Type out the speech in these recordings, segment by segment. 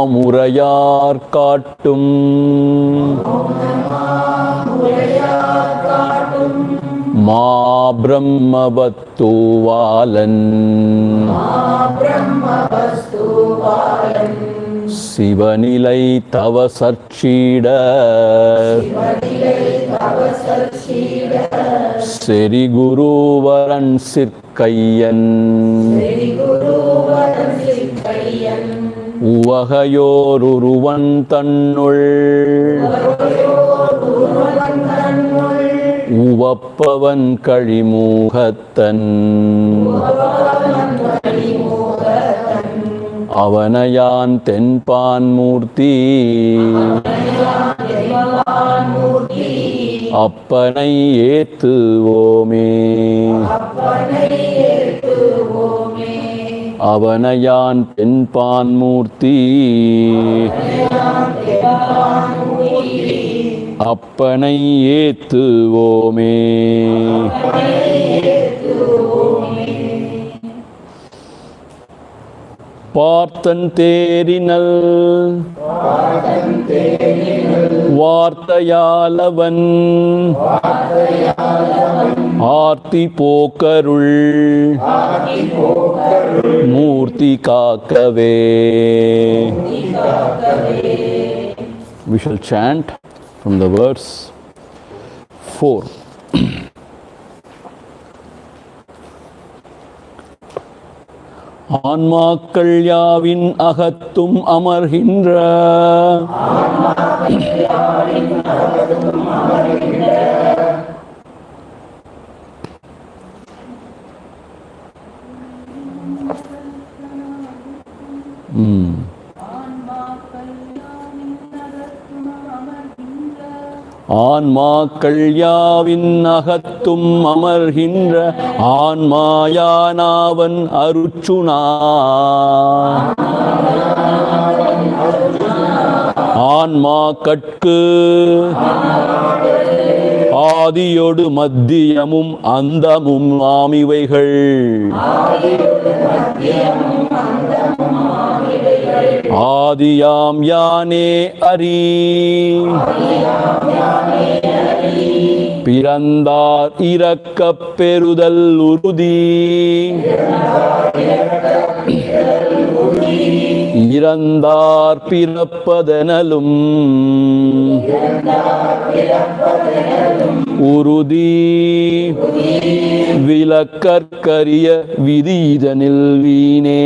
மௌனமாமுரையார் காட்டும் மா பிரம்மவத்துவாலன் சிவநிலை தவ சற்சீட செரி குருவரன் சிற்கையன் உவகையோருருவன் தன்னுள் உவப்பவன் கழிமூகத்தன் அவனையான் தென்பான் மூர்த்தி அப்பனை ஏத்துவோமே அவனையான் தென்பான் மூர்த்தி அப்பனை ஏத்துவோமே. பார்த்தன் தேரினல் வார்த்தையாலவன் ஆர்த்தி போக்கருள் மூர்த்தி காக்கவே. We shall chant from the verse 4. ஆன்மாக்கள் யாவின் அகத்தும் அமர்கின்ற ஆன்மாக்கள் யாவின் அகத்தும் அமர்கின்ற ஆன்மாயானாவன் அருச்சுனா ஆன்மாக்கட்கு ஆதியொடு மத்தியமும் அந்தமும் ஆமிவைகள் ஆதியாம் யானே அறி பிறந்தார் இறக்கப் பெறுதல் உறுதி இறந்தார் பிறப்பதனலும் உறுதி விலக்கற்கரிய விதிதனில் வீணே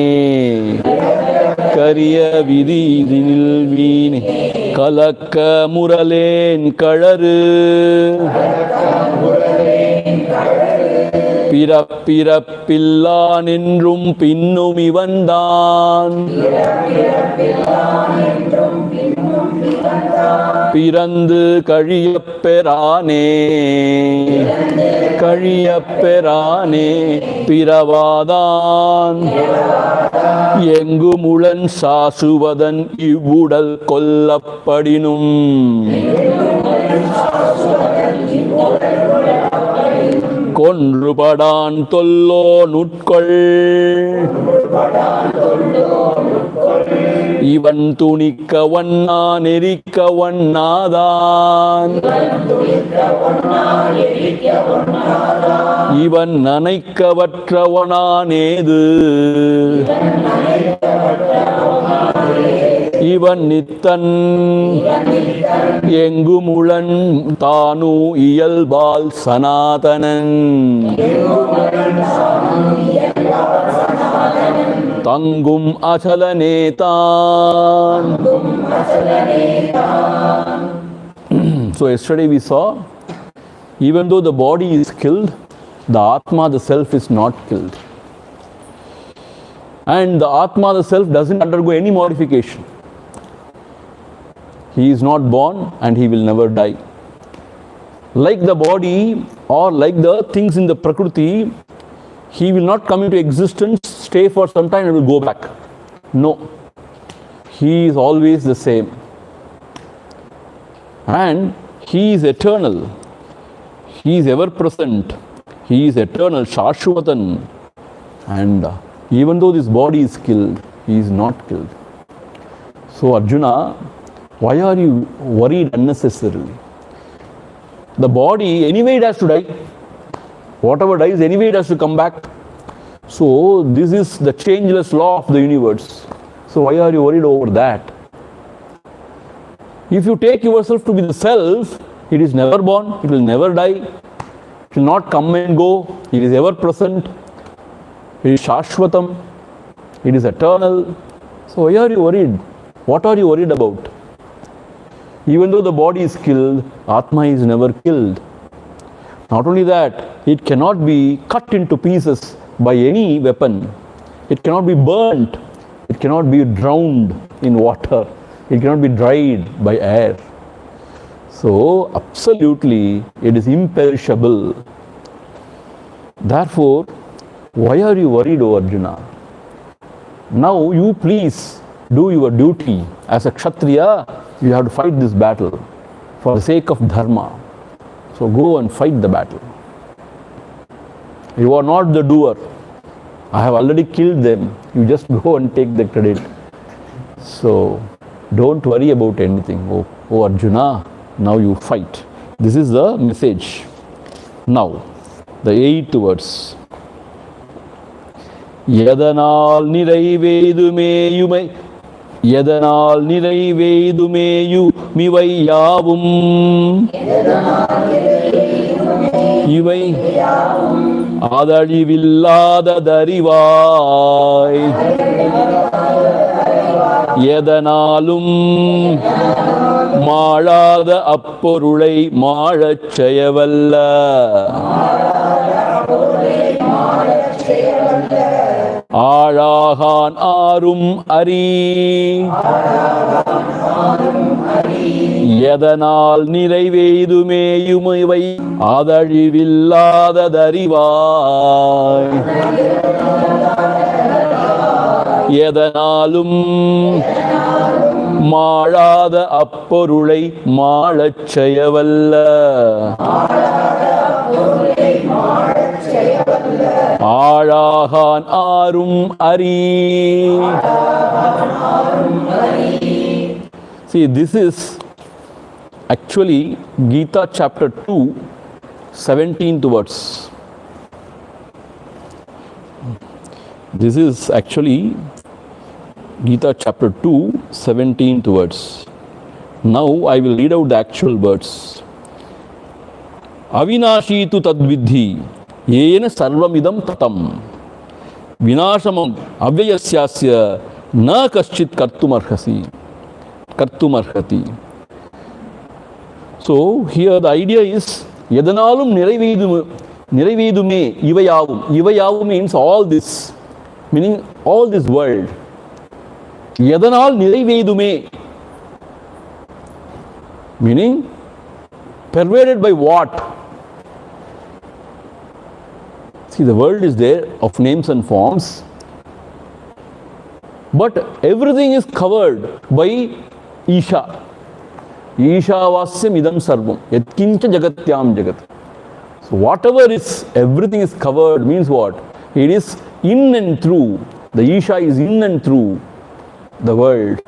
கரிய விதிதனில் வீணே கலக்க முரலேன் கழறு பிறப்பிறப்பில்லான் என்றும் பின்னும் இவன்தான் பிறந்து கழியப் பெறானே கழியப் பெறானே பிறவாதான் எங்குமுளன் சாசுவதன் இவ்வுடல் கொல்லப்படினும் கொன்றுபடான் தொல்லோ நுட்கொள் இவன் துணிக்க வண்ணா நெறிக்க வண்ணாதான் இவன் நனைக்கவற்றவனானேது இவன் நித்தன் எங்குமுளன் தானு இயல்பால் சனாதனன் தங்கும் அசலனேதான். So yesterday we saw, even though the body is killed, the Atma, the self, is not killed. And the Atma, the self, doesn't undergo any modification. He is not born and he will never die. Like the body or like the things in the Prakriti, he will not come into existence, stay for some time and will go back. No. He is always the same. And he is eternal. He is ever present. He is eternal, Shashwatan. And even though this body is killed, he is not killed. So Arjuna, why are you worried unnecessarily? The body, anyway it has to die. Whatever dies, anyway it has to come back. So this is the changeless law of the universe. So why are you worried over that? If you take yourself to be the self, it is never born, it will never die, it will not come and go, it is ever present, it is Shashvatam, it is eternal. So why are you worried? What are you worried about? Even though the body is killed, Atma is never killed. Not only that, it cannot be cut into pieces by any weapon. It cannot be burnt. It cannot be drowned in water. It cannot be dried by air. So, absolutely, it is imperishable. Therefore, why are you worried, O Arjuna? Now, you please do your duty. As a Kshatriya, you have to fight this battle for the sake of Dharma. So, go and fight the battle. You are not the doer. I have already killed them. You just go and take the credit. So, don't worry about anything. Oh Arjuna, now you fight. This is the message. Now, the 8th verse. Yadanal niraivedumeyumai Yadanal niraivedumeyu mivayavum Ivai Adalivillada darivai Yadanalum Malada apporulai Malachayavalla Alahan Arum Ari Yadanal niraivedumeyumai Adalivillada darivai Yadanalum Malada apporulai Malachayavalla Alahan Arum Ari. See, this is actually Gita chapter 2, 17th verse. This is actually Gita chapter 2, 17th verse. Now I will read out the actual words. Avinashi tu tadvidhi yena sarvamidam tatam vinashamam avyayasyasya na kaschit kartumarhati. So here the idea is yadanalum niraivedume ivayavum means all this, meaning all this world. Yadanal niraivedume meaning pervaded by what? See, the world is there of names and forms, but everything is covered by Isha. Ishavasyam idam sarvam yatkincha jagatyam jagat. So whatever is, everything is covered means what? It is in and through. The Isha is in and through the world.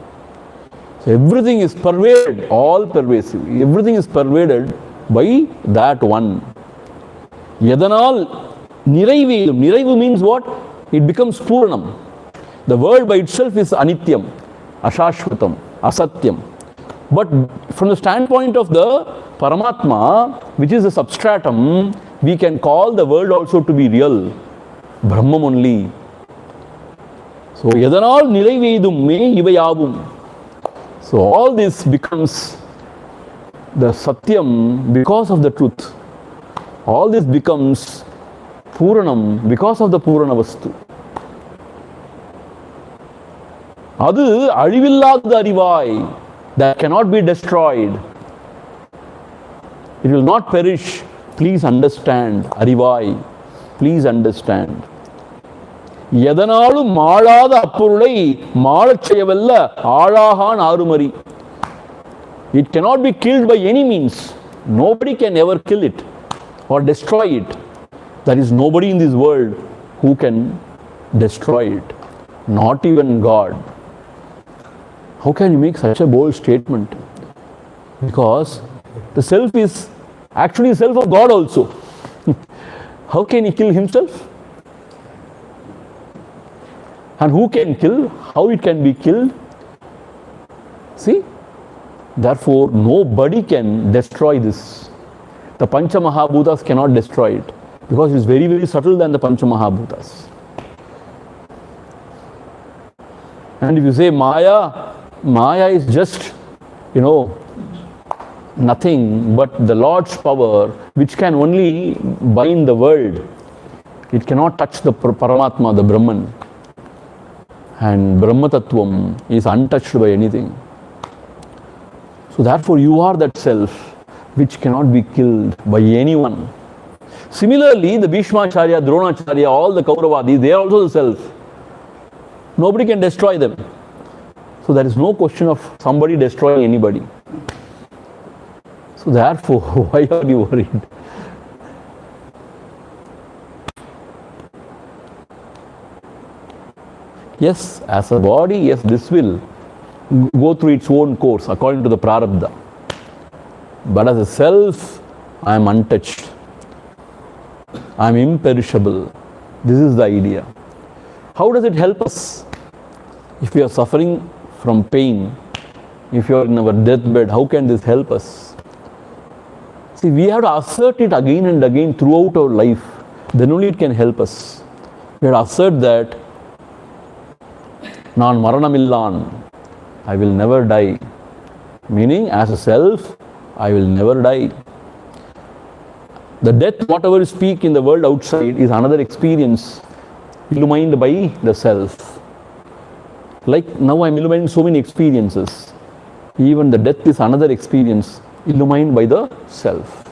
So everything is pervaded, all pervasive. Everything is pervaded by that one. Yadanal niraivedum. Niraivu means what? It becomes Purnam. The world by itself is Anityam, Ashashvatam, Asatyam. But from the standpoint of the Paramatma, which is the substratum, we can call the world also to be real. Brahman only. So, Yadanal niraivedum me ivayavum. So, all this becomes the Satyam because of the truth. All this becomes Puranam because of the Purana Vastu. Adu azhivillada arivai, that cannot be destroyed. It will not perish. Please understand. Arivai. Please understand. Yadanalu malada appurulai malachayavalla alahan arumari. It cannot be killed by any means. Nobody can ever kill it or destroy it. There is nobody in this world who can destroy it. Not even God. How can you make such a bold statement? Because the self is actually the self of God also. How can he kill himself? And who can kill? How it can be killed? See? Therefore, nobody can destroy this. The Pancha Mahabhutas cannot destroy it because it is very, very subtle than the Pancha Mahabhutas. And if you say Maya is just, nothing but the Lord's power which can only bind the world. It cannot touch the Paramatma, the Brahman. And Brahma Tattvam is untouched by anything. So therefore you are that self which cannot be killed by anyone. Similarly, the Bhishmacharya, Dronacharya, all the Kauravadis, they are also the self. Nobody can destroy them. So there is no question of somebody destroying anybody. So therefore, why are you worried? Yes, as a body, yes, this will go through its own course according to the prarabdha. But as a self, I am untouched. I am imperishable. This is the idea. How does it help us? If we are suffering from pain, if you are in our deathbed, how can this help us? See, we have to assert it again and again throughout our life. Then only it can help us. We have to assert that Nan Maranamillan, I will never die. Meaning, as a self, I will never die. The death, whatever you speak in the world outside, is another experience illumined by the self. Like now I am illuminating so many experiences. Even the death is another experience illumined by the self.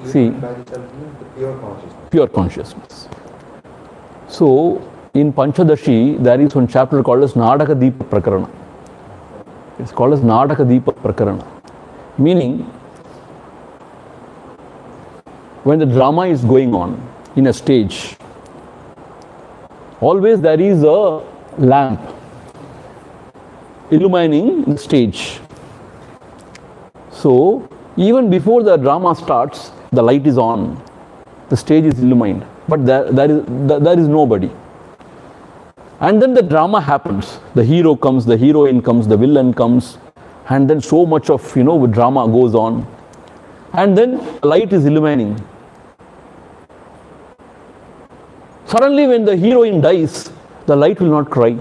See, by the self means the pure consciousness. Pure consciousness. So, in Panchadashi, there is one chapter called as Nadaka Deepa Prakarana. It's called as Nadaka Deepa Prakarana. Meaning, when the drama is going on in a stage, always there is a lamp illumining the stage. So, even before the drama starts, the light is on. The stage is illumined. But there is nobody. And then the drama happens. The hero comes, the heroine comes, the villain comes, and then so much of drama goes on. And then the light is illumining. Suddenly when the heroine dies, the light will not cry.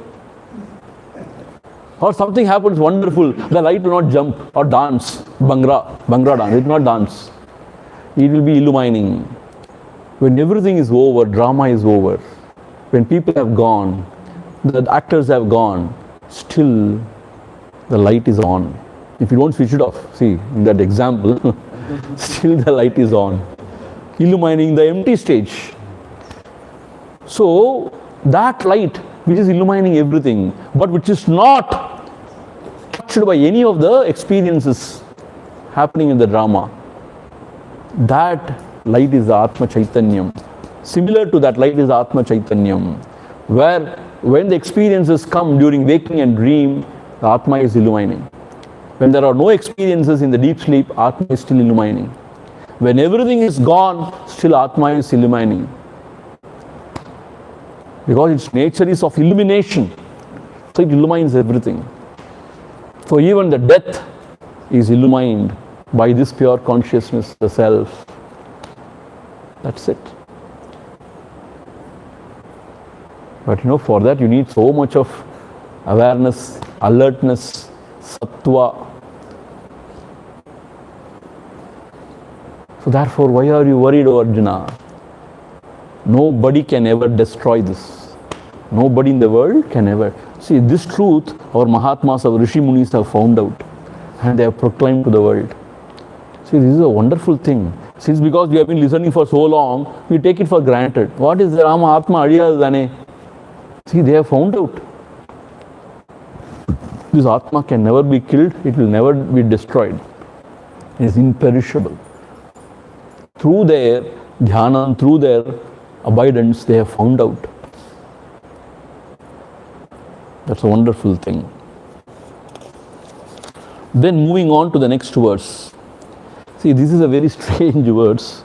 Or something happens wonderful, the light will not jump or dance, Bhangra dance, it will not dance. It will be illumining. When everything is over, drama is over, when people have gone, the actors have gone, still the light is on. If you don't switch it off, see in that example, still the light is on, illumining the empty stage. So that light which is illumining everything, but which is not touched by any of the experiences happening in the drama, that light is Atma Chaitanyam. Similar to that light is Atma Chaitanyam, where when the experiences come during waking and dream, the Atma is illumining. When there are no experiences in the deep sleep, Atma is still illumining. When everything is gone, still Atma is illumining. Because its nature is of illumination. So it illumines everything. So even the death is illumined by this pure consciousness, the self. That's it. But for that you need so much of awareness, alertness, sattva. So therefore, why are you worried, O Arjuna? Nobody can ever destroy this. Nobody in the world can ever. See, this truth our Mahatmas, our Rishi Munis have found out and they have proclaimed to the world. See, this is a wonderful thing. Since because we have been listening for so long, we take it for granted. What is the Rama Atma Adiyadane? See, they have found out. This Atma can never be killed, it will never be destroyed. It is imperishable. Through their dhyana, through their abidance, they have found out. That's a wonderful thing. Then moving on to the next verse. See, this is a very strange verse.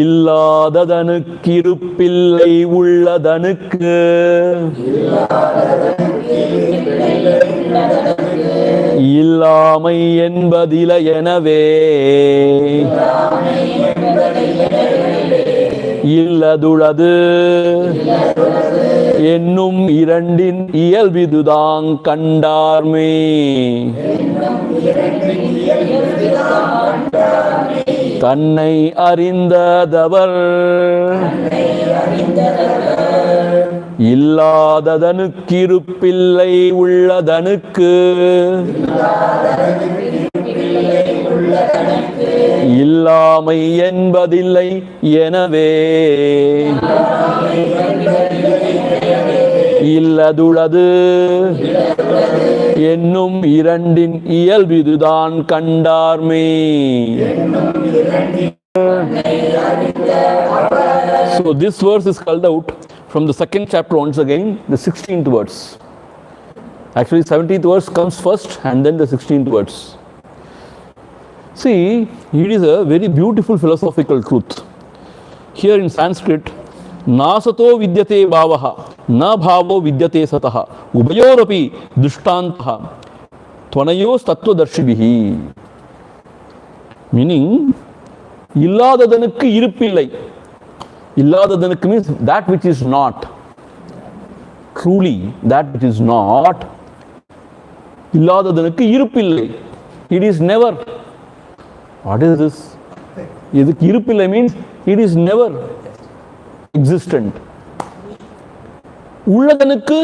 இல்லாததனுக்கு இருப்பில்லை உள்ளதனுக்கு இல்லாமை என்பதில எனவே இல்லதுளது என்னும் இரண்டின் இயல்பிதுதான் கண்டார்மே. தன்னை அறிந்ததவர் இல்லாததனுக்கிருப்பில்லை உள்ளதனுக்கு இல்லாமை என்பதில்லை எனவே இல்லதுளது என்னும் இரண்டின் இயல்பிதுதான் கண்டார்மே. So this verse is called out from the second chapter once again, the 16th verse. Actually 17th verse comes first and then the 16th verse. See, it is a very beautiful philosophical truth. Here in Sanskrit, nasato vidyate bhavaha na bhavo vidyate sataha ubayoropi drishtantah tvanayos tattvadarshibhihi. Meaning, illadadhanukku iruppillai. Illadadhanukku means that which is not. Truly, that which is not. Illadadhanukku iruppillai. It is never. What is this? Iruppillai means it is never existent. Ulladhanukku,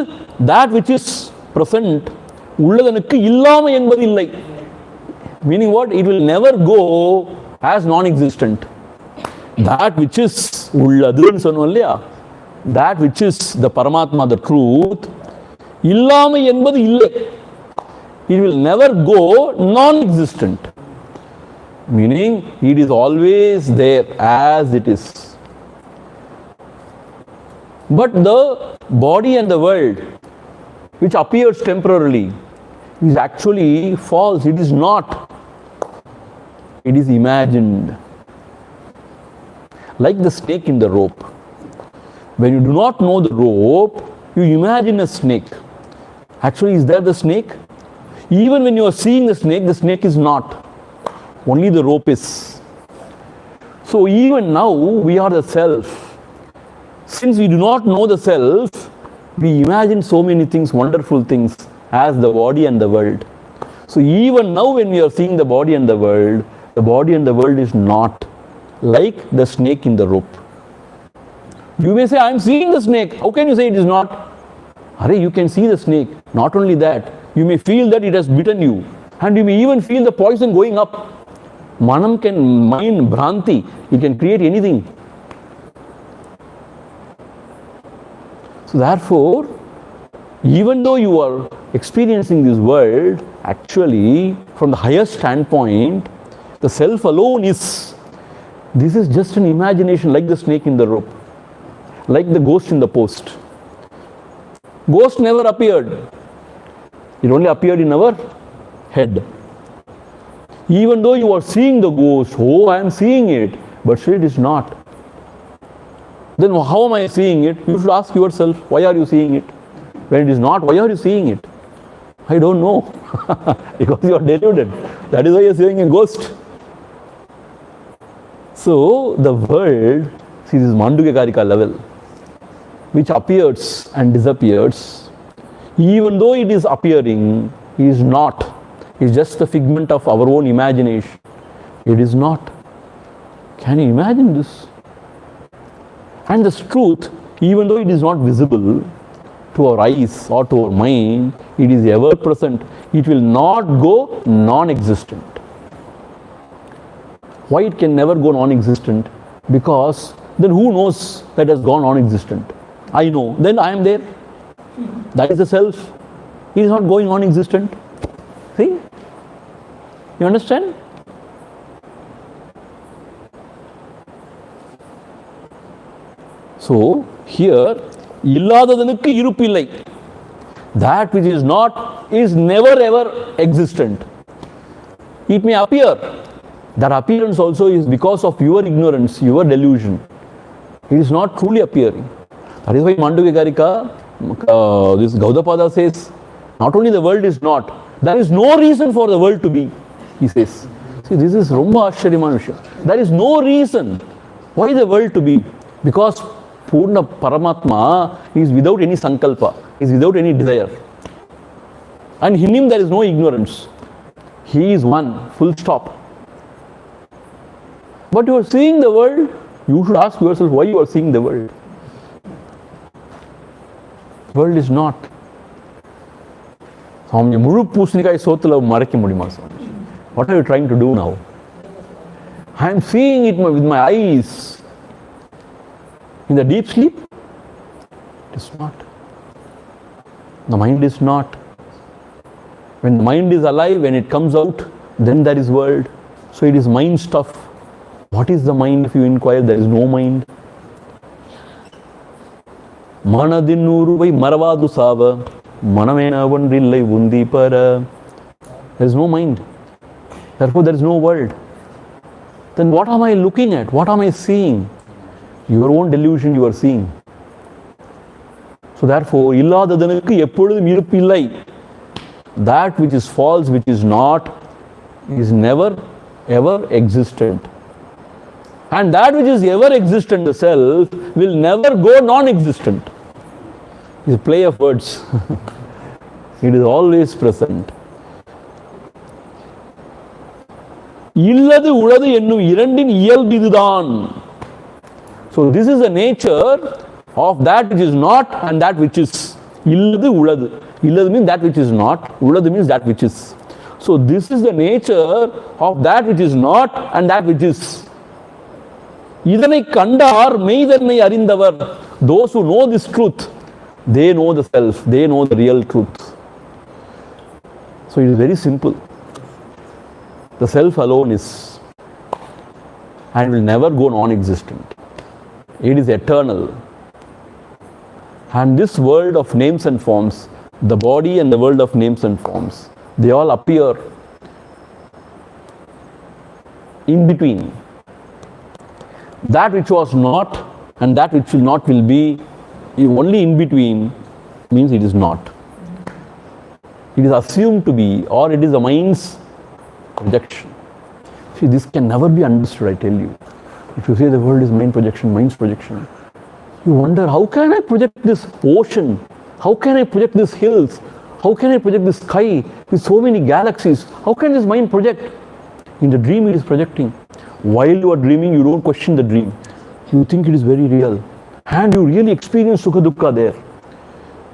that which is present. Ulladhanukku illamai என்பது இல்லை. Meaning what? It will never go as non-existent. That which is உள்ளதுன்னு சொன்னோம் இல்லையா, that which is the Paramatma, the truth, இல்லாமை என்பது இல்லை. It will never go non-existent. Meaning it is always there as it is. But the body and the world, which appears temporarily, is actually false. It is not. It is imagined. Like the snake in the rope. When you do not know the rope, you imagine a snake. Actually, is there the snake? Even when you are seeing the snake is not. Only the rope is. So even now, we are the self. Since we do not know the self, we imagine so many things, wonderful things, as the body and the world. So even now when we are seeing the body and the world is not like the snake in the rope. You may say, I am seeing the snake. How can you say it is not? Arey, you can see the snake. Not only that, you may feel that it has bitten you. And you may even feel the poison going up. Manam can mind bhranti. It can create anything. So therefore, even though you are experiencing this world, actually, from the highest standpoint, the self alone is. This is just an imagination, like the snake in the rope, like the ghost in the post. Ghost never appeared. It only appeared in our head. Even though you are seeing the ghost, oh, I am seeing it, but still it is not. Then how am I seeing it? You should ask yourself, why are you seeing it? When it is not, why are you seeing it? I don't know. Because you are deluded. That is why you are seeing a ghost. So the world, see this Mandugakarika level, which appears and disappears, even though it is appearing, it is not. It is just a figment of our own imagination. It is not. Can you imagine this? And this truth, even though it is not visible to our eyes or to our mind, it is ever present. It will not go non-existent. Why it can never go non-existent? Because then who knows that it has gone non-existent? I know. Then I am there. That is the self. It is not going non-existent. See? You understand? So here, illadadhanukku iruppillai. That which is not is never ever existent. It may appear. That appearance also is because of your ignorance, your delusion. It is not truly appearing. That is why Mandukya Karika, this Gaudapada says, not only the world is not, there is no reason for the world to be, he says. See, this is Romba Ashcharyamana Vishayam. There is no reason why the world to be. Because Purna Paramatma is without any sankalpa, is without any desire. And in him there is no ignorance. He is one, full stop. But you are seeing the world, you should ask yourself why you are seeing the world. World is not. What are you trying to do now? I am seeing it with my eyes. In the deep sleep, it is not. The mind is not. When the mind is alive, when it comes out, then there is world. So it is mind stuff. What is the mind? If you inquire, there is no mind. Manadinuruvai maravadu sava manamena vandillai vundi para. There is no mind. Therefore, there is no world. Then what am I looking at? What am I seeing? Your own delusion you are seeing. So therefore, illadadhanukku eppoludum iruppillai. That which is false, which is not, is never ever existent. And that which is ever existent, the self, will never go non-existent. It's a play of words. It is always present. Illadu uladu ennum irandin iyalbu iduthaan. So this is the nature of that which is not and that which is. Illadu uladu. Illadu means that which is not. Uladu means that which is. So this is the nature of that which is not and that which is. Idhanai kandar meidhanai arindavar. Those who know this truth, they know the self, they know the real truth. So it is very simple. The self alone is and will never go non-existent. It is eternal. And this world of names and forms, the body and the world of names and forms, they all appear in between. That which was not and that which will not will be, only in between means it is not. It is assumed to be, or it is the mind's projection. See, this can never be understood, I tell you. If you say the world is mind projection, mind's projection, you wonder, how can I project this ocean? How can I project these hills? How can I project this sky with so many galaxies? How can this mind project? In the dream it is projecting. While you are dreaming, you don't question the dream. You think it is very real. And you really experience Sukha Dukkha there.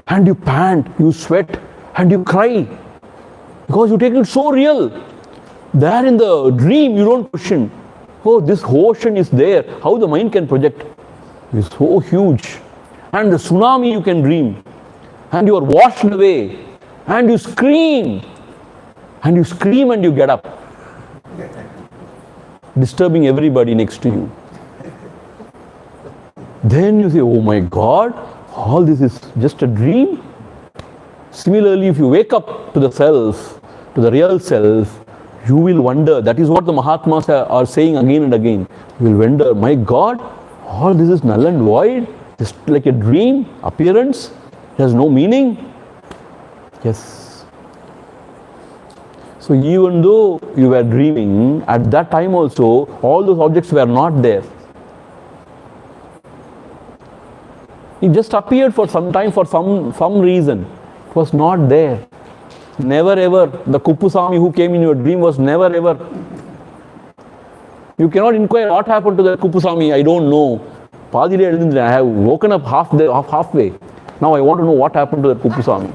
And you pant, you sweat, and you cry. Because you take it so real. There in the dream, you don't question. Oh, this ocean is there. How the mind can project? It is so huge. And the tsunami you can dream. And you are washed away. And you scream. And you scream and you get up. Disturbing everybody next to you. Then you say, oh my God, all this is just a dream. Similarly, if you wake up to the self, to the real self, you will wonder. That is what the Mahatmas are saying again and again. You will wonder, my God, all this is null and void, just like a dream, appearance, it has no meaning. Yes. So even though you were dreaming, at that time also, all those objects were not there. It just appeared for some time, for some reason. It was not there. Never ever. The Kuppusami who came in your dream was never ever. You cannot inquire what happened to the Kuppusami. I don't know. I have woken up halfway. Now I want to know what happened to the Kuppusami.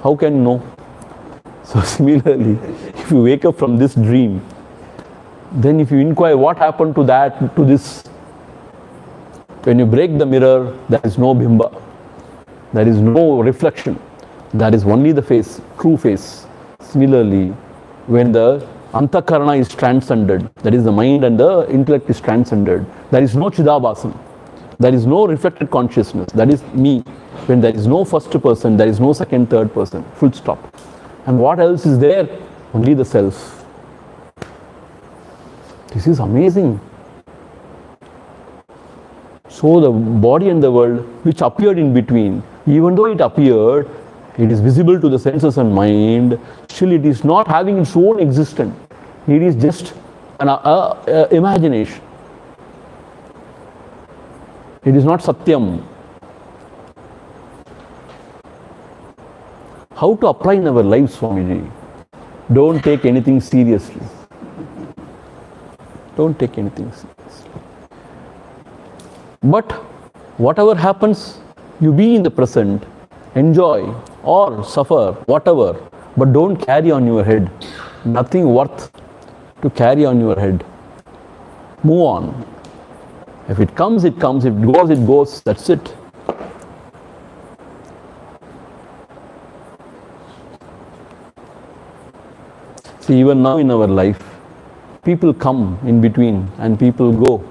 How can you know? So similarly, if you wake up from this dream, then if you inquire what happened to that, to this, when you break the mirror, there is no bimba. There is no reflection. That is only the face, true face. Similarly, when the antakarana is transcended, that is the mind and the intellect is transcended, there is no chidabhasam. There is no reflected consciousness. That is me. When there is no first person, there is no second, third person. Full stop. And what else is there? Only the self. This is amazing. So the body and the world, which appeared in between, even though it appeared, it is visible to the senses and mind, still it is not having its own existence. It is just an imagination. It is not Satyam. How to apply in our lives, Swamiji? Don't take anything seriously. Don't take anything seriously. But whatever happens, you be in the present, enjoy or suffer, whatever, but don't carry on your head. Nothing worth to carry on your head. Move on. If it comes, it comes. If it goes, it goes. That's it. See, even now in our life, people come in between and people go.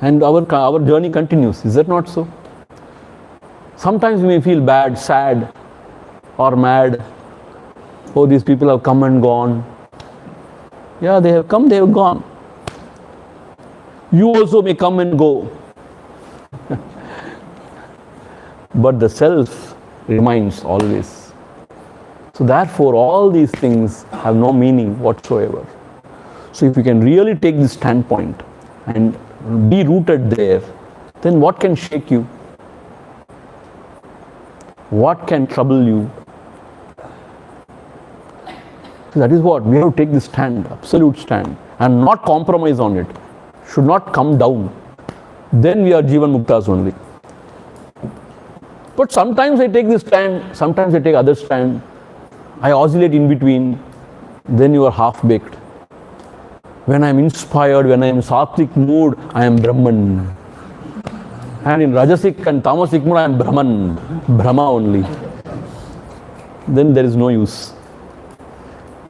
And our journey continues. Is that not so? Sometimes we may feel bad, sad, or mad. Oh, these people have come and gone. Yeah, they have come, they have gone. You also may come and go. But the self remains always. So therefore, all these things have no meaning whatsoever. So if you can really take this standpoint and be rooted there, then what can shake you? What can trouble you? So that is what we have to take this stand, absolute stand, and not compromise on it. Should not come down. Then we are Jivan Muktas only. But sometimes I take this stand, sometimes I take other stand. I oscillate in between. Then you are half-baked. When I am inspired, when I am in sattvic mood, I am Brahman. And in Rajasic and Tamasic mood, I am Brahman. Brahma only. Then there is no use.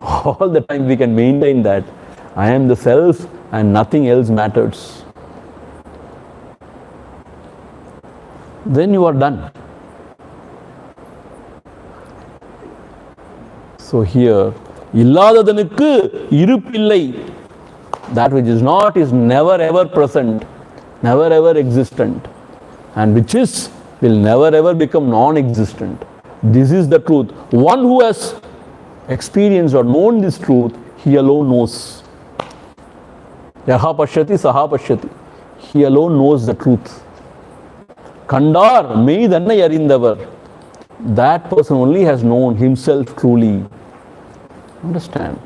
All the time we can maintain that I am the self and nothing else matters. Then you are done. So here, illadadhanukku irupillai. That which is not is never ever present, never ever existent. And which is will never ever become non-existent. This is the truth. One who has experienced or known this truth, he alone knows. Yaha pashyati saha pashyati. He alone knows the truth. Kandar meidanna yarindavar. That person only has known himself truly. Understand?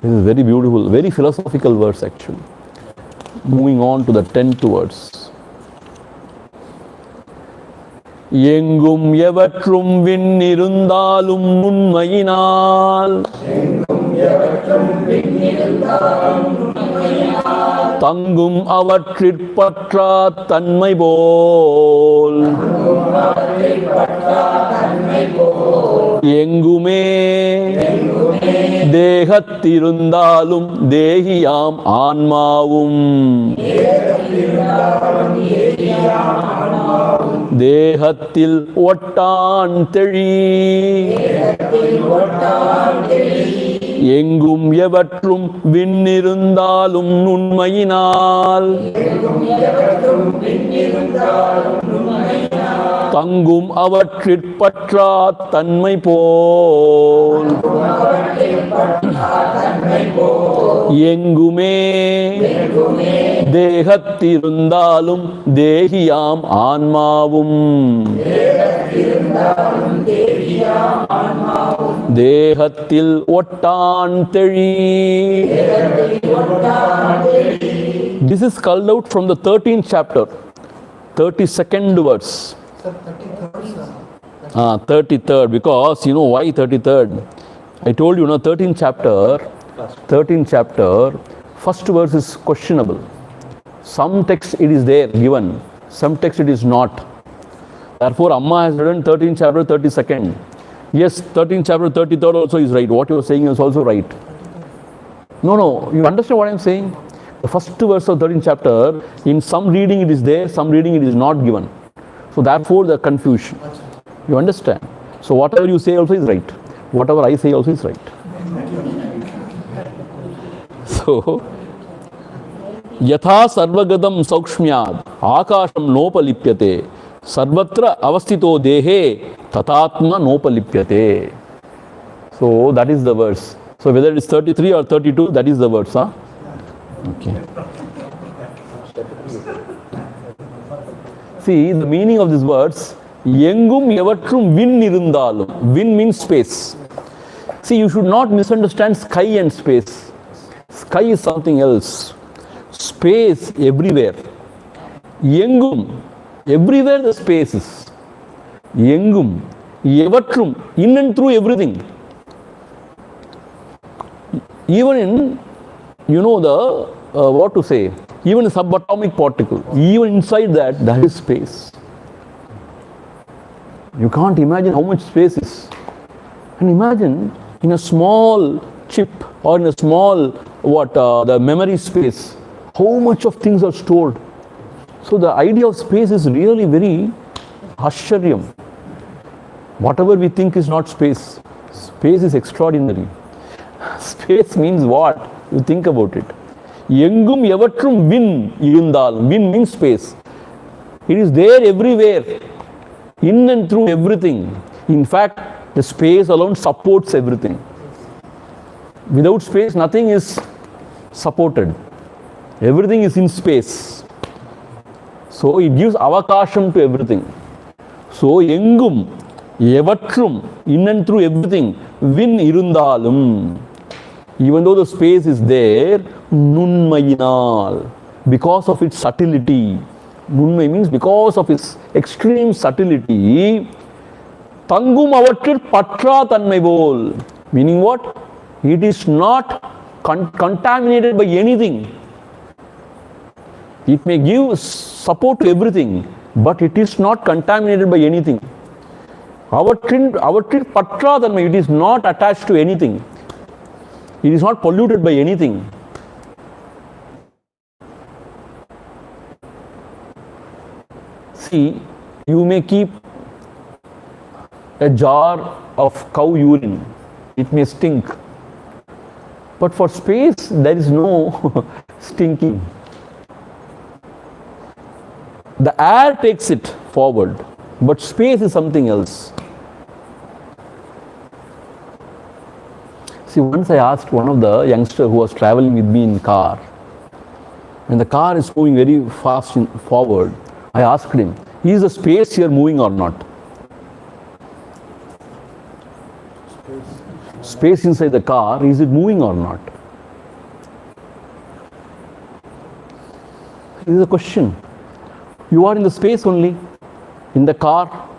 This is very beautiful, very philosophical verse actually. Moving on to the 10th verse. எங்கும் எவற்றும் விண்ணிருந்தாலும் நுண்மையினால் தங்கும் அவற்றிற்பற்றா தன்மை போல் எங்குமே தேகத்திருந்தாலும் தேகியாம் ஆன்மாவும் தேகத்தில் ஒட்டான் தெளி எங்கும் எவற்றும் விண்ணிருந்தாலும் நுண்மையினால் தங்கும் அவற்றிற்பற்றா தன்மை போல் எங்குமே தேகத்திருந்தாலும் தேகியாம் ஆன்மாவும் தேகத்தில் ஒட்டான் தெளி. This is called out from the 13th chapter, 32nd verse. 33rd, because you know why 33rd? I told you, 13th chapter, first verse is questionable. Some text it is there given, some text it is not. Therefore, Amma has written 13th chapter, 32nd. Yes, 13th chapter, 33rd also is right. What you are saying is also right. No, you understand what I am saying? The first verse of 13th chapter, in some reading it is there, some reading it is not given. So therefore the confusion. You understand? So whatever you say also is right. Whatever I say also is right. So, Yatha sarvagadam saukshmyad akasham nopalipyate sarvatra avastito dehe tatatma nopalipyate. So that is the verse. So whether it is 33 or 32, that is the verse. Huh? Okay. See, the meaning of these words, Yengum evatrum vin irundalum. Vin means space. See, you should not misunderstand sky and space. Sky is something else. Space everywhere. Yengum, everywhere the space is. Yengum, evatrum, in and through everything. Even in, what to say, even a subatomic particle, even inside that, there is space. You can't imagine how much space is. And imagine in a small chip or in a small, the memory space, how much of things are stored. So the idea of space is really very asharyam. Whatever we think is not space, space is extraordinary. Space means what? You think about it. Yengum evatrum vin irundal. Vin means space. It is there everywhere, in and through everything. In fact, the space alone supports everything. Without space, nothing is supported. Everything is in space. So it gives avakasham to everything. So yengum evatrum, in and through everything, vin irundalum. Even though the space is there, nunmayinal, because of its subtlety. Nunmay means because of its extreme subtlety. Tangum avattir patra tanmai bol. Meaning what? It is not contaminated by anything. It may give support to everything, but it is not contaminated by anything. Avattir patra tanmai, it is not attached to anything. It is not polluted by anything. See, you may keep a jar of cow urine. It may stink. But for space, there is no stinking. The air takes it forward, but space is something else. See, once I asked one of the youngsters who was traveling with me in car, when the car is moving very fast forward, I asked him, is the space here moving or not? Space inside the car, is it moving or not? This is a question. You are in the space only, in the car,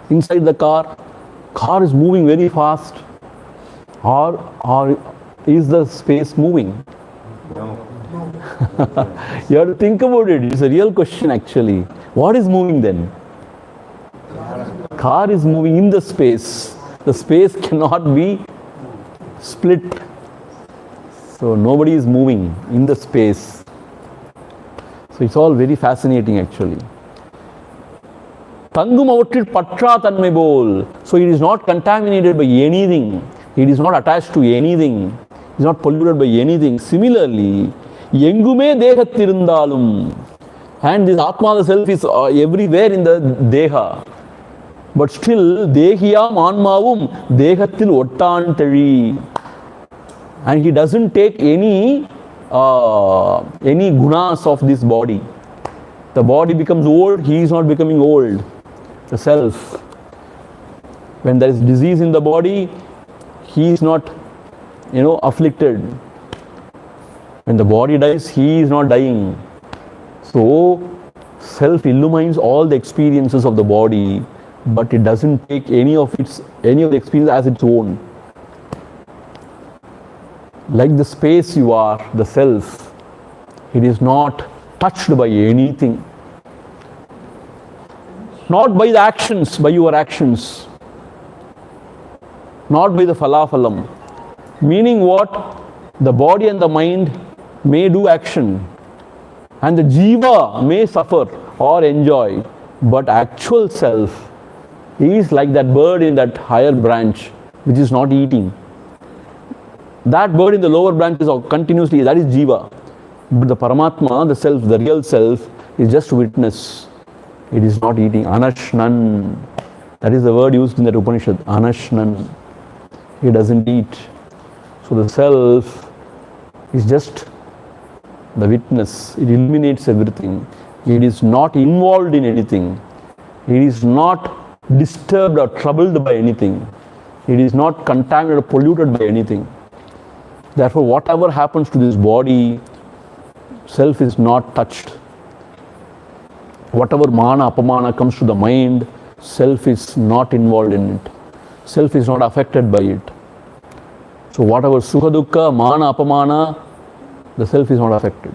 inside the car is moving very fast. Or is the space moving? No. You have to think about it. It's a real question actually. What is moving then? Car is moving in the space. The space cannot be split. So nobody is moving in the space. So it's all very fascinating actually. Tangum avattir patra tanmai bol. So it is not contaminated by anything. It is not attached to anything. It is not polluted by anything. Similarly, yengume dehathirundalum. And this Atma, the self, is everywhere in the deha. But still, dehiyam anmavum dehathil ottantari. And he doesn't take any gunas of this body. The body becomes old, he is not becoming old. The self. When there is disease in the body, he is not, afflicted. When the body dies, he is not dying. So, self illumines all the experiences of the body, but it doesn't take any of the experience as its own. Like the space you are, the self, it is not touched by anything. Not by the actions, by your actions. Not by the falafalam. Meaning what? The body and the mind may do action, and the jiva may suffer or enjoy, but actual self is like that bird in that higher branch which is not eating. That bird in the lower branch is continuously, that is jiva. But the Paramatma, the self, the real self, is just witness. It is not eating. Anashnan. That is the word used in that Upanishad. Anashnan. He doesn't eat. So the self is just the witness. It illuminates everything. It is not involved in anything. It is not disturbed or troubled by anything. It is not contaminated or polluted by anything. Therefore, whatever happens to this body, self is not touched. Whatever mana, apamana comes to the mind, self is not involved in it. Self is not affected by it. So whatever sukha dukkha, mana, apamana, the self is not affected.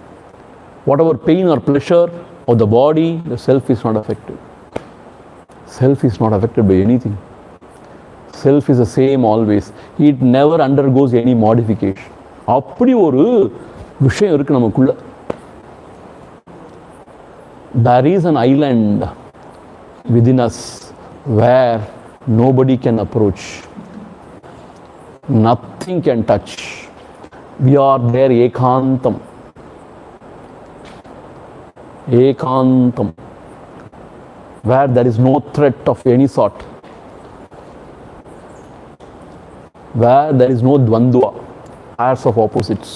Whatever pain or pleasure of the body, the self is not affected. Self is not affected by anything. Self is the same always. It never undergoes any modification. அப்படி ஒரு விஷயம் இருக்கு நமக்குள்ள. There is an island within us where nobody can approach. Nothing can touch. We are there ekantam. Ekantam. Where there is no threat of any sort. Where there is no dvandva, pairs of opposites.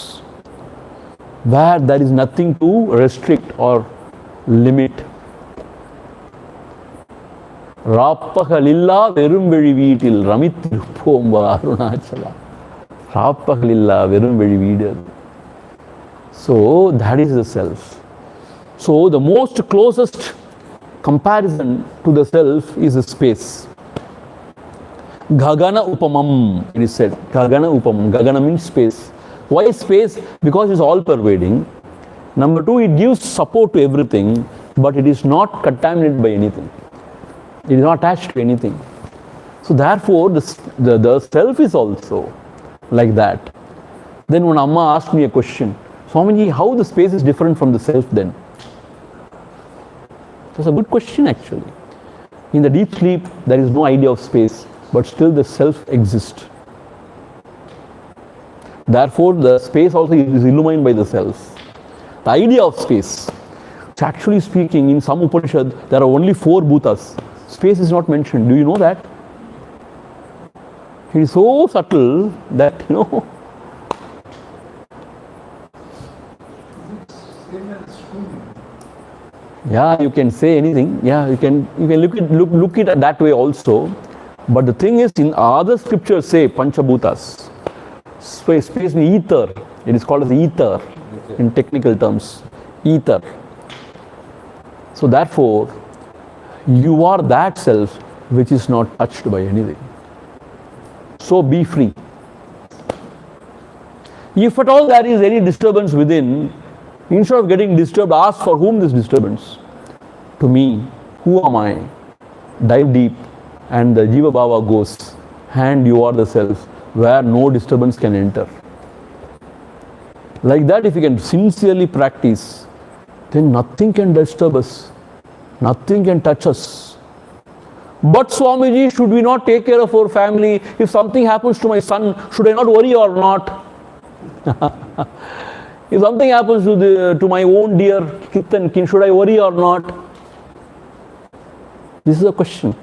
Where there is nothing to restrict or limit. ராப்பகலில்லா வெறும்வெளி வீட்டில் ரமித்திருப்போம் அருணாச்சலா. ராப்பகலில்லா வெறும்வெளி வீடு. So that is the self. So the most closest comparison to the self is the space. Gagana upamam, it is said. Gagana upamam. Gagana means space. Why space? Because it's all pervading. Number two, it gives support to everything, but it is not contaminated by anything. It is not attached to anything. So therefore, the self is also like that. Then when Amma asked me a question, Swamiji, how the space is different from the self then? That's a good question actually. In the deep sleep, there is no idea of space, but still the self exists. Therefore, the space also is illumined by the self. The idea of space. So actually speaking, in some Upanishad, there are only 4 bhutas. Space is not mentioned. Do you know that? It is so subtle that, yeah, you can say anything. Yeah, you can look it that way also. But the thing is, in other scriptures say Panchabhutas. Space means ether. It is called as ether in technical terms. Ether. So therefore, you are that self which is not touched by anything. So be free. If at all there is any disturbance within, instead of getting disturbed, ask for whom this disturbance? To me. Who am I? Dive deep and the Jiva Bhava goes, and you are the self where no disturbance can enter. Like that, if you can sincerely practice, then nothing can disturb us. Nothing can touch us. But Swamiji, should we not take care of our family? If something happens to my son, should I not worry or not? If something happens to my own dear kith and kin, should I worry or not? This is a question.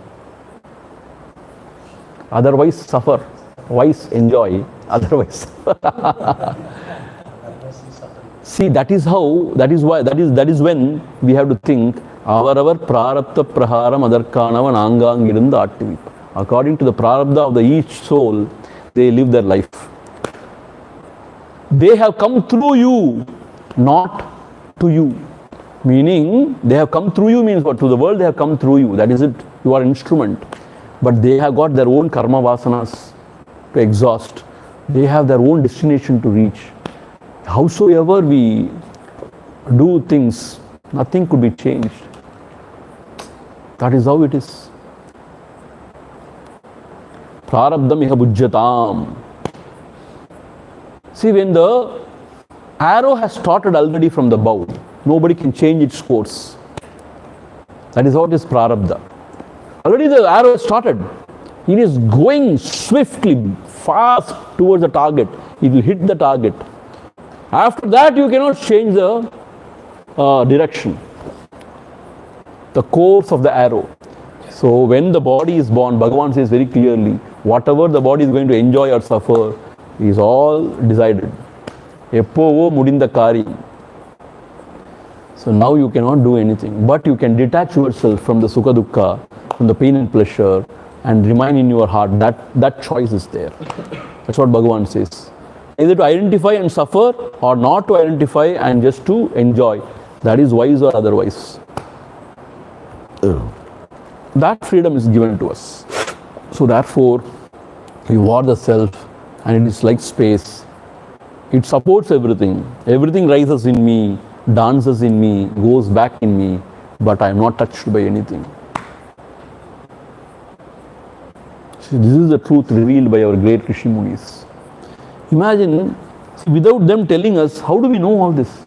Otherwise suffer. Wise enjoy. Otherwise see, that is how, that is when we have to think avaravar prarabdha praharam adarkanavan angangirundu attivi. According to the prarabdha of the each soul, they live their life. They have come through you, not to you. Meaning, they have come through you means what? To the world they have come through you. That is it. You are an instrument. But they have got their own karma vasanas to exhaust. They have their own destination to reach. Howsoever we do things, nothing could be changed. That is how it is. Prarabdham iha bhujyatam. See, when the arrow has started already from the bow. Nobody can change its course. That is what is prarabdha. Already the arrow has started. It is going swiftly, fast towards the target. It will hit the target. After that, you cannot change the direction, the course of the arrow. So when the body is born, Bhagavan says very clearly, whatever the body is going to enjoy or suffer is all decided. Eppovo mudinda kari. So now you cannot do anything, but you can detach yourself from the sukha dukkha, from the pain and pleasure, and remain in your heart. That choice is there. That's what Bhagavan says. Either to identify and suffer, or not to identify and just to enjoy. That is wise or otherwise. That freedom is given to us. So therefore, you are the self, and it is like space. It supports everything. Everything rises in me, dances in me, goes back in me, but I am not touched by anything. See, this is the truth revealed by our great Rishi Munis. Imagine, without them telling us, how do we know all this?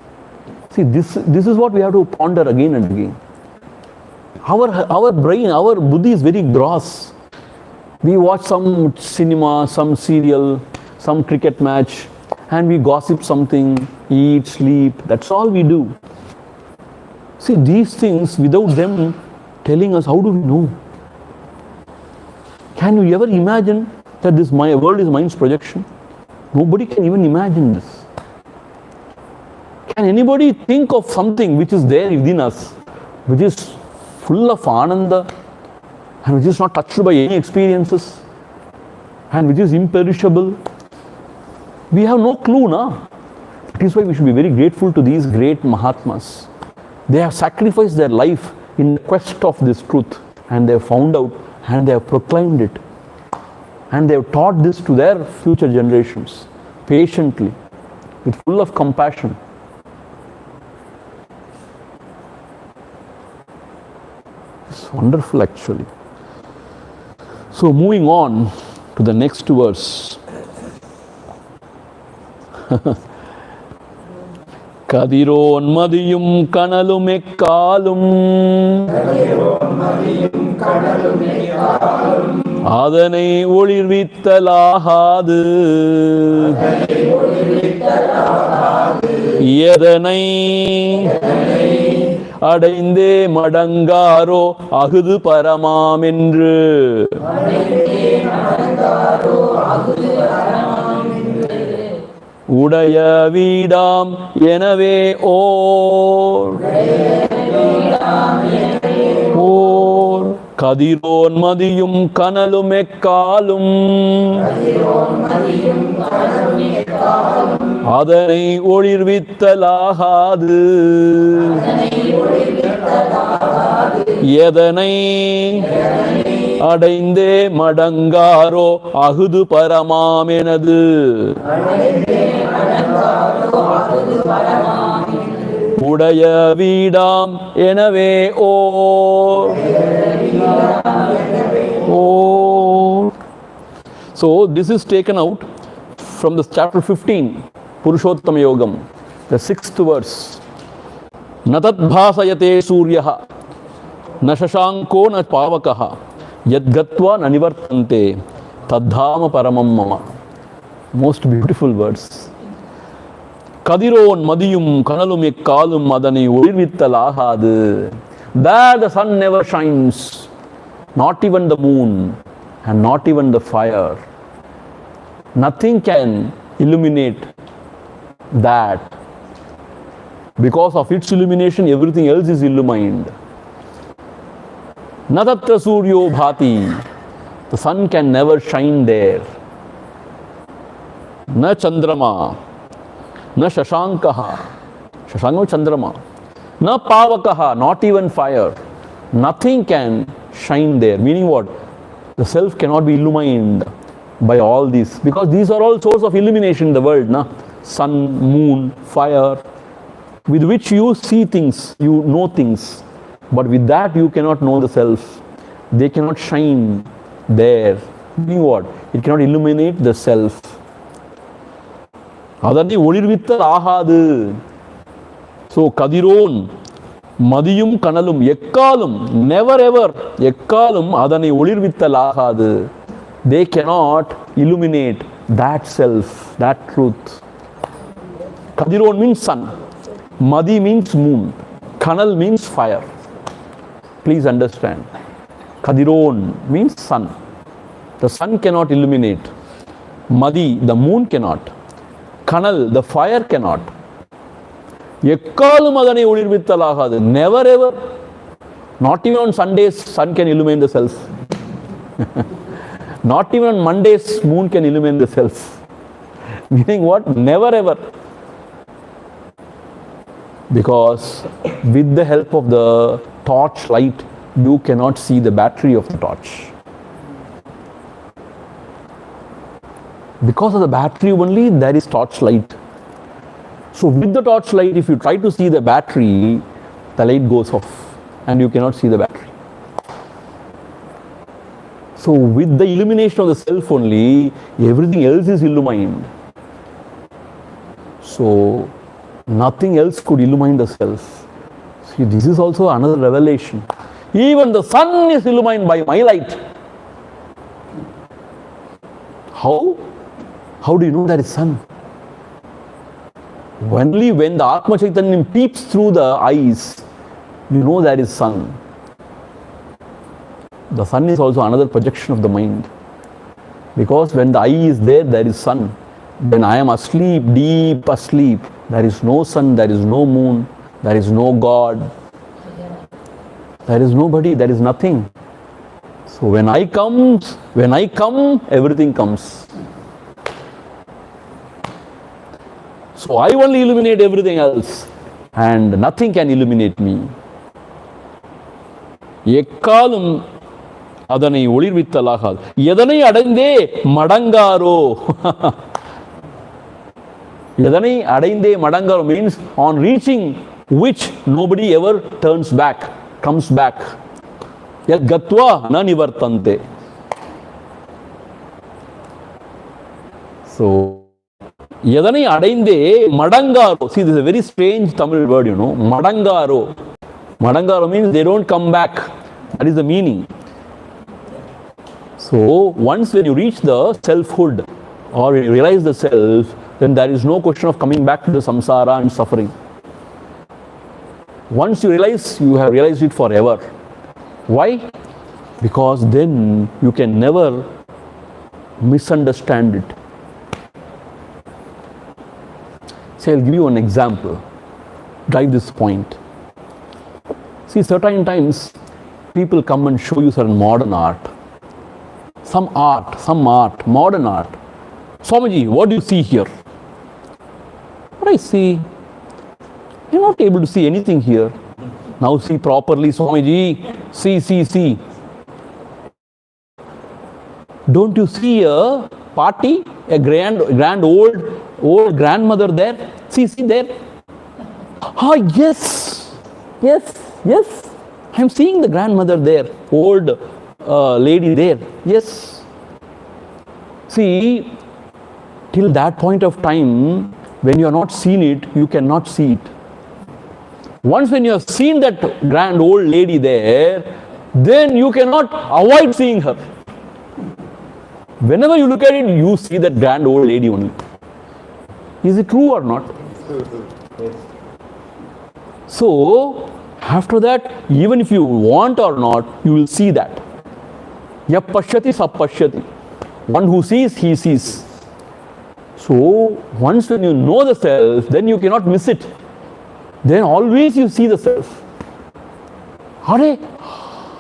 See, this is what we have to ponder again and again. Our brain, our buddhi is very gross. We watch some cinema, some serial, some cricket match, and we gossip something, eat, sleep. That's all we do. See, these things, without them telling us, how do we know? Can you ever imagine that this world is mind's projection? Nobody can even imagine this. Can anybody think of something which is there within us, which is full of ananda, and which is not touched by any experiences, and which is imperishable? We have no clue, na? That is why we should be very grateful to these great Mahatmas. They have sacrificed their life in the quest of this truth, and they have found out, and they have proclaimed it. And they have taught this to their future generations, patiently, with full of compassion. It's wonderful actually. So moving on to the next verse. Kadironmadiyum kanalum ekkalum அதனை ஒளிர்வித்தலாகாது எதனை அடைந்தே மடங்காரோ அகுது பரமாமென்று உடைய வீடாம் எனவே ஓர் கதிரோன்மதியும் கனலும் எக்காலும் அதனை ஒளிர்வித்தலாகாது எதனை அடைந்தே மடங்காரோ அகுது பரமாமெனது உடைய வீடாம் எனவே ஓர். So this is taken out from this chapter 15, Purushottama Yogam, the 6th verse. Natat bhasayate suryaha na shashanko na pavakaha yadgatva na nivartante tadhama paramam mama. Most beautiful verse. Kadiron madiyum kanalum ekkalum adane olirvittalagadu. There the sun never shines, not even the moon, and not even the fire. Nothing can illuminate that. Because of its illumination, everything else is illumined. Natatra suryo bhati. The sun can never shine there. Na chandrama. Na shashankaha. Shashanka chandrama. Na pavakaha. Not even fire. Nothing can shine there. Meaning what? The self cannot be illumined by all these. Because these are all source of illumination in the world. Na? Sun, moon, fire. With which you see things, you know things. But with that you cannot know the self. They cannot shine there. Meaning what? It cannot illuminate the self. அதனை ஒளிர்வித்தல் ஆகாது. So கதிரோன் மதியும் கனலும் எக்காலும், never ever, எக்காலும் அதனை ஒளிர்வித்தல் ஆகாது. They cannot illuminate that self, that truth. Kadiron means sun, Madi means moon, Kanal means fire. Please understand. Kadiron means sun. The sun cannot illuminate. Madi, the moon cannot. Kanal, the fire cannot. எக்காலும் அதனை ஒளிர்வித்தல் ஆகாது. Never ever. Not even on Sundays sun can illuminate the self. Not even on Mondays moon can illuminate the self. Meaning what? Never ever. Because with the help of the torch light you cannot see the battery of the torch. Because of the battery only there is torch light. So with the torch light, if you try to see the battery, the light goes off and you cannot see the battery. So with the illumination of the self only, everything else is illumined. So nothing else could illumine the self. See, this is also another revelation. Even the sun is illumined by my light. How? How do you know that is sun? Only when the Atma Chaitanya peeps through the eyes, you know that is sun. The sun is also another projection of the mind. Because when the eye is there, there is sun. When I am asleep, deep asleep, there is no sun, there is no moon, there is no God. There is nobody, there is nothing. So when I come, everything comes. So I only illuminate everything else and nothing can illuminate me. எக்காலும் அதனை ஒளிர்வித்தலாகாது. எதனை அடைந்தே மடங்காரோ. எதனை அடைந்தே மடங்காரோ means on reaching which nobody ever turns back, comes back. Yad gatva na nivartante. So எதனை அடைந்தே மடங்காரோ. See, this is a very strange Tamil word, you know. மடங்காரோ. Madangaro means they don't come back. That is the meaning. So once when you reach the selfhood or you realize the self, then there is no question of coming back to the samsara and suffering. Once you realize, you have realized it forever. Why? Because then you can never misunderstand it. So I'll give you an example. Drive this point. See, certain times people come and show you certain modern art. Some art, modern art. Swamiji, what do you see here? What I see? You're not able to see anything here. Now see properly, Swamiji. See. Don't you see a party? A grand old grandmother there? See there? Ah, yes. I'm seeing the grandmother there, old lady there. Yes. See, till that point of time, when you are not seen it, you cannot see it. Once when you have seen that grand old lady there, then you cannot avoid seeing her. Whenever you look at it, you see that grand old lady only. Is it true or not? Yes. So, after that, even if you want or not, you will see that. Yap pashyati sab pashyati. One who sees, he sees. So, once when you know the self, then you cannot miss it. Then always you see the self. Hare,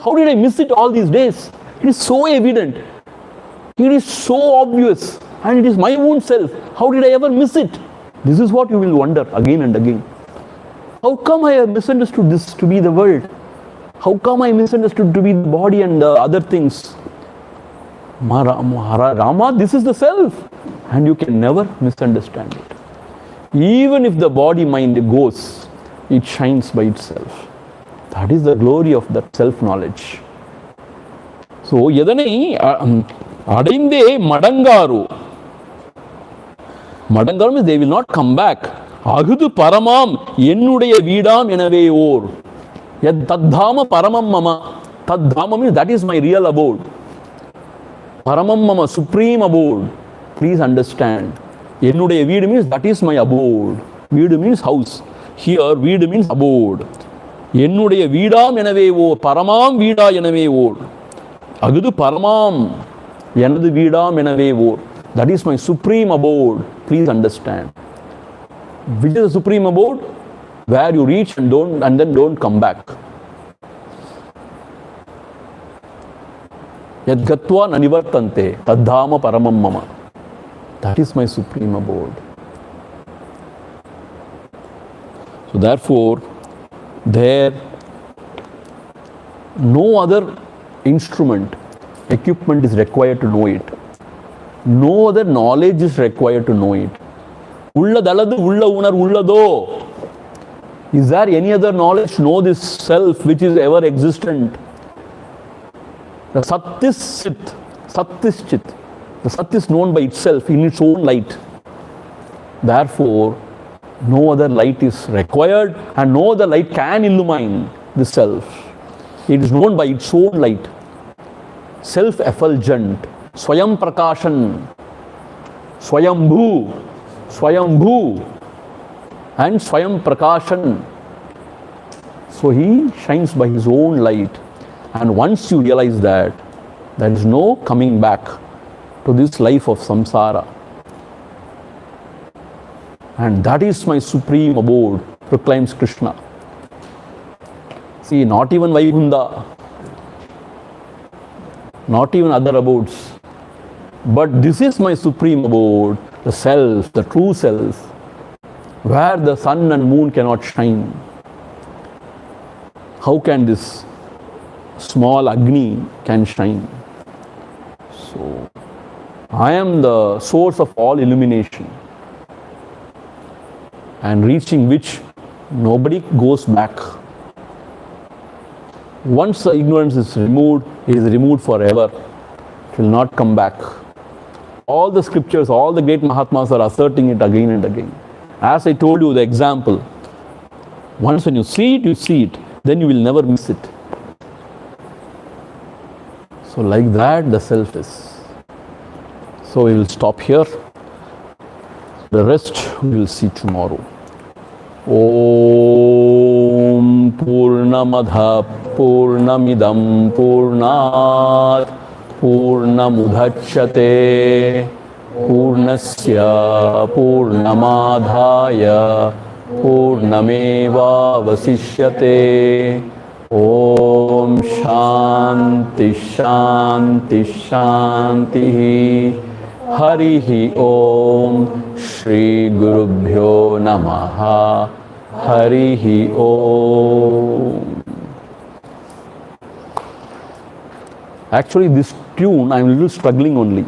how did I miss it all these days? It is so evident. It is so obvious. And it is my own self. How did I ever miss it? This is what you will wonder again and again. How come I have misunderstood this to be the world? How come I misunderstood to be the body and the other things? Rama, this is the self. And you can never misunderstand it. Even if the body mind goes, it shines by itself. That is the glory of that self-knowledge. So, எதனை அடைந்தே மடங்காரோ. Madangaram means they will not come back. Agudu paramam ennudaya veedam enave or. Yad taddhama paramam mama. Taddhama means that is my real abode. Paramam mama, supreme abode. Please understand. Ennudaya veedu means that is my abode. Veedu means house. Here veedu means abode. Ennudaya veedam enave or. Paramam veeda enave or. Agudu paramam enadu veedam enave or. That is my supreme abode. Please understand. Which is the supreme abode? Where you reach and then don't come back. Yad gatva nanivartante taddhama paramam mama. That is my supreme abode. So therefore, there no other instrument, equipment is required to know it. No other knowledge is required to know it. Ulladaladu ulla unar ullado. Is there any other knowledge to know this self which is ever existent? The Sat is Sit, Sat is Chit. The Sat is known by itself in its own light. Therefore, no other light is required and no other light can illumine the self. It is known by its own light. Self-effulgent, Swayam Prakashan, Swayambhu, Swayambhu and Swayam Prakashan. So he shines by his own light. And once you realize that, there is no coming back to this life of samsara. And that is my supreme abode, proclaims Krishna. See, not even Vaikuntha, not even other abodes. But this is my supreme abode, the self, the true self, where the sun and moon cannot shine. How can this small Agni can shine? So, I am the source of all illumination, and reaching which nobody goes back. Once the ignorance is removed, it is removed forever. It will not come back. All the scriptures, all the great Mahatmas are asserting it again and again. As I told you, the example. Once when you see it, then you will never miss it. So like that the self is. So we will stop here. The rest we will see tomorrow. Om Purnamadha Purnamidam Purnat Purnamudhachyate Purnasya Purnamadhaya Purnameva Vasishyate. Om Shanti Shanti Shanti. Harihi Om. Shri Gurubhyo Namaha. Harihi Om. Actually, this tune I am a little struggling only.